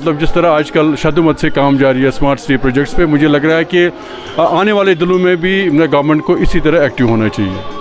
मतलब जिस तरह आजकल शद्दुमत से काम जारी है स्मार्ट सिटी प्रोजेक्ट्स पे, मुझे लग रहा है कि आने वाले दिनों में भी गवर्नमेंट को इसी तरह एक्टिव होना चाहिए।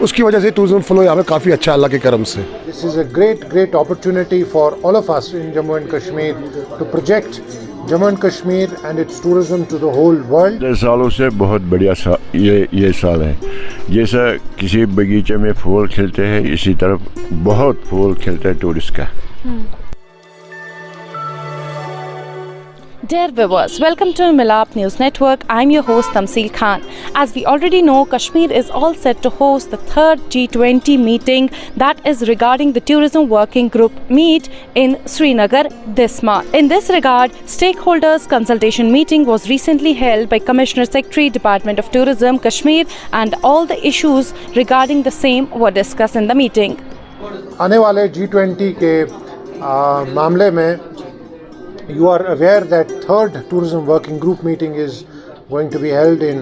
उसकी वजह से टूरिज्म फ्लो यहाँ पे काफ़ी अच्छा है अल्लाह के करम से। This is a great opportunity for all of us in Jammu and Kashmir to project Jammu and Kashmir and its tourism to the whole world. सालों से बहुत बढ़िया ये साल है। जैसा किसी बगीचे में फूल खिलते हैं, इसी तरह बहुत फूल खिलते हैं टूरिस्ट का। Dear viewers, welcome to Milap News Network. I'm your host Thamsil Khan. As we already know, Kashmir is all set to host the third G20 meeting that is regarding the tourism working group meet in Srinagar this month. In this regard, stakeholders consultation meeting was recently held by Commissioner Secretary Department of Tourism Kashmir, and all the issues regarding the same were discussed in the meeting. आने वाले G20 के मामले में you are aware that third tourism working group meeting is going to be held in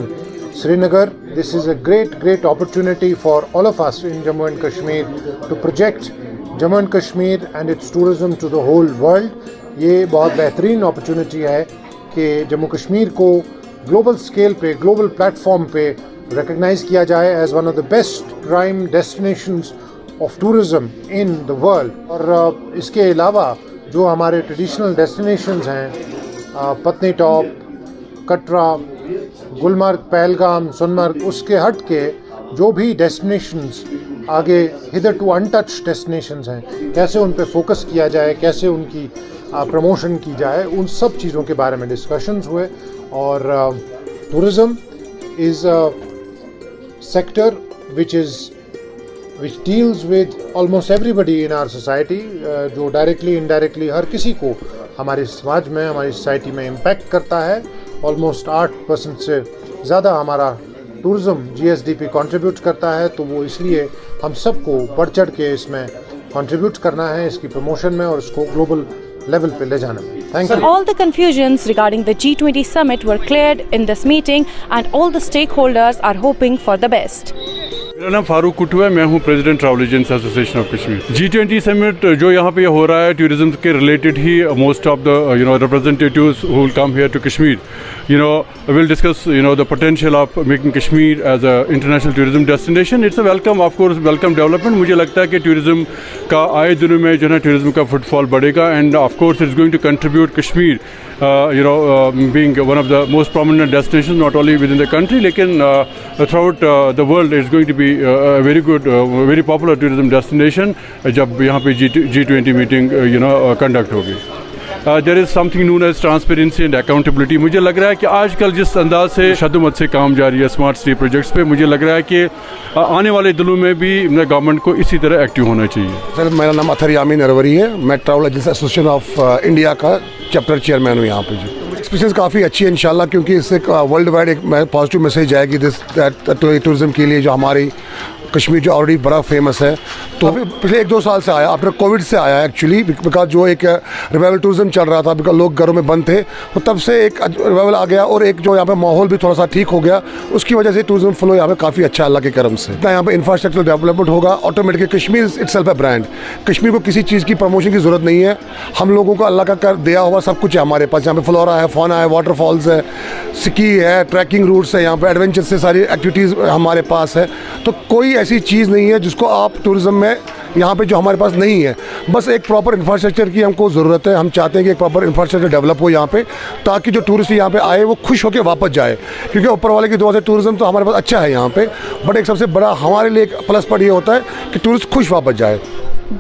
Srinagar. This is a great opportunity for all of us in Jammu and Kashmir to project Jammu and Kashmir and its tourism to the whole world. ये बहुत बेहतरीन opportunity है कि जम्मू कश्मीर को global scale पे, global platform पे recognize किया जाए as one of the best prime destinations of tourism in the world. और इसके अलावा जो हमारे ट्रेडिशनल डेस्टिनेशंस हैं, पत्नी टॉप, कटरा, गुलमर्ग, पहलगाम, सोनमर्ग, उसके हट के जो भी डेस्टिनेशंस आगे हिदर टू अनटच्ड डेस्टिनेशंस हैं, कैसे उन पे फोकस किया जाए, कैसे उनकी प्रमोशन की जाए, उन सब चीज़ों के बारे में डिस्कशंस हुए। और tourism is a sector which deals with almost everybody in our society, जो डायरेक्टली इनडायरेक्टली हर किसी को हमारे समाज में, हमारी सोसाइटी में इम्पैक्ट करता है। ऑलमोस्ट 8% से ज़्यादा हमारा टूरिज़म GSDP कंट्रीब्यूट करता है, तो वो इसलिए हम सबको बढ़ चढ़ के इसमें कंट्रीब्यूट करना है, इसकी प्रमोशन में और इसको ग्लोबल लेवल पे ले जाना है। Thank you. All the confusions regarding the G20 summit were cleared in this meeting, and all the stakeholders are hoping for the best. मेरा नाम फारूक कुटू है, मैं हूँ president travel agents association of Kashmir. G20 summit जो यहाँ पे हो रहा है टूरिज्म के रिलेटेड ही, most of the representatives who will come here to Kashmir will discuss the potential of making Kashmir as a international tourism destination. It's a welcome, of course welcome development. मुझे लगता है कि टूरिज्म का आए दिनों में जो है टूरिज्म का फुटफॉल बढ़ेगा, and of course it's going to contribute Kashmir being one of the most prominent destinations not only within the country लेकिन throughout the world it's going to be a very good very popular tourism destination जब यहाँ पे G20 meeting conduct होगी। There is something known as transparency and accountability. मुझे लग रहा है कि आजकल जिस अंदाज से शद्दुमत से काम जारी है स्मार्ट सिटी प्रोजेक्ट्स पे, मुझे लग रहा है कि आने वाले दिनों में भी गवर्नमेंट को इसी तरह एक्टिव होना चाहिए। सर, मेरा नाम अथर है, मैं travel agency association of India का चैप्टर चेयरमैन हूँ यहाँ पे जी। एक्सपीरियंस काफ़ी अच्छी है इंशाल्लाह, क्योंकि इससे वर्ल्ड वाइड एक पॉजिटिव मैसेज आएगी टूरिज्म के लिए, जो हमारी कश्मीर जो ऑलरेडी बड़ा फेमस है। तो अभी पिछले 1-2 साल से आया, आफ्टर कोविड से आया एक्चुअली, बिकॉज जो एक रिवाइवल टूरिज्म चल रहा था, बिकॉज लोग घरों में बंद थे, तो तब से एक रिवाइवल आ गया और एक जो यहाँ पे माहौल भी थोड़ा सा ठीक हो गया, उसकी वजह से टूरिज्म फ्लो यहाँ पे काफ़ी अच्छा है अल्लाह के करम से। इतना यहाँ पे इंफ्रास्ट्रक्चर डेवलपमेंट होगा ऑटोमेटिकली। कश्मीर इटसेल्फ है ब्रांड। कश्मीर को किसी चीज़ की प्रमोशन की ज़रूरत नहीं है, हम लोगों को अल्लाह का कर दिया हुआ सब कुछ है हमारे पास। यहाँ पे फ्लोरा है, फौना है, वाटरफॉल्स है, स्की है, ट्रैकिंग रूट्स है, यहाँ पे एडवेंचर से सारी एक्टिविटीज़ हमारे पास है। तो कोई ऐसी चीज़ नहीं है जिसको आप टूरिज्म में यहाँ पे जो हमारे पास नहीं है। बस एक प्रॉपर इंफ्रास्ट्रक्चर की हमको ज़रूरत है। हम चाहते हैं कि एक प्रॉपर इंफ्रास्ट्रक्चर डेवलप हो यहाँ पे, ताकि जो टूरिस्ट यहाँ पे आए वो खुश होकर वापस जाए, क्योंकि ऊपर वाले की दुआ से टूरिज्म तो हमारे पास अच्छा है यहाँ पे, बट एक सबसे बड़ा हमारे लिए एक प्लस पॉइंट ये होता है कि टूरिस्ट खुश वापस जाए।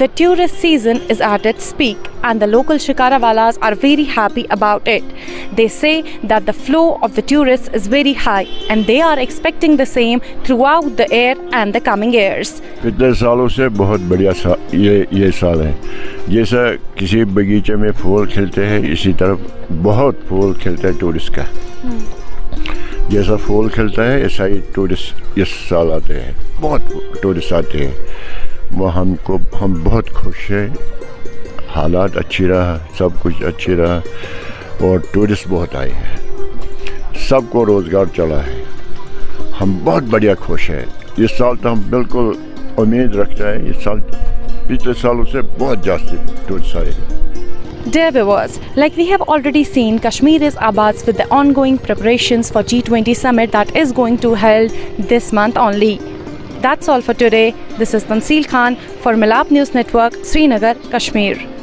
The tourist season is at its peak, and the local shikarawalas are very happy about it. They say that the flow of the tourists is very high, and they are expecting the same throughout the year and the coming years. पिछले सालों से बहुत बढ़िया ये साल है। जैसा किसी बगीचे में फूल खिलते हैं, इसी तरह बहुत फूल खिलते हैं टूरिस्ट का। जैसा फूल खिलता है ऐसा ही टूरिस्ट इस साल आते हैं, बहुत टूरिस्ट आते हैं। वो हम बहुत खुश हैं, हालात अच्छी रहा, सब कुछ अच्छी रहा, और टूरिस्ट बहुत आए हैं, सबको रोज़गार चला है। हम बहुत बढ़िया खुश हैं। इस साल तो हम बिल्कुल उम्मीद रखते हैं इस साल पिछले सालों से बहुत जास्ती टूरिस्ट आएगा. Dear viewers, like we have already seen, Kashmir is abuzz with the ongoing preparations for G20 summit that is going to held this month only. That's all for today. This is Thamseel Khan for Milap News Network, Srinagar, Kashmir.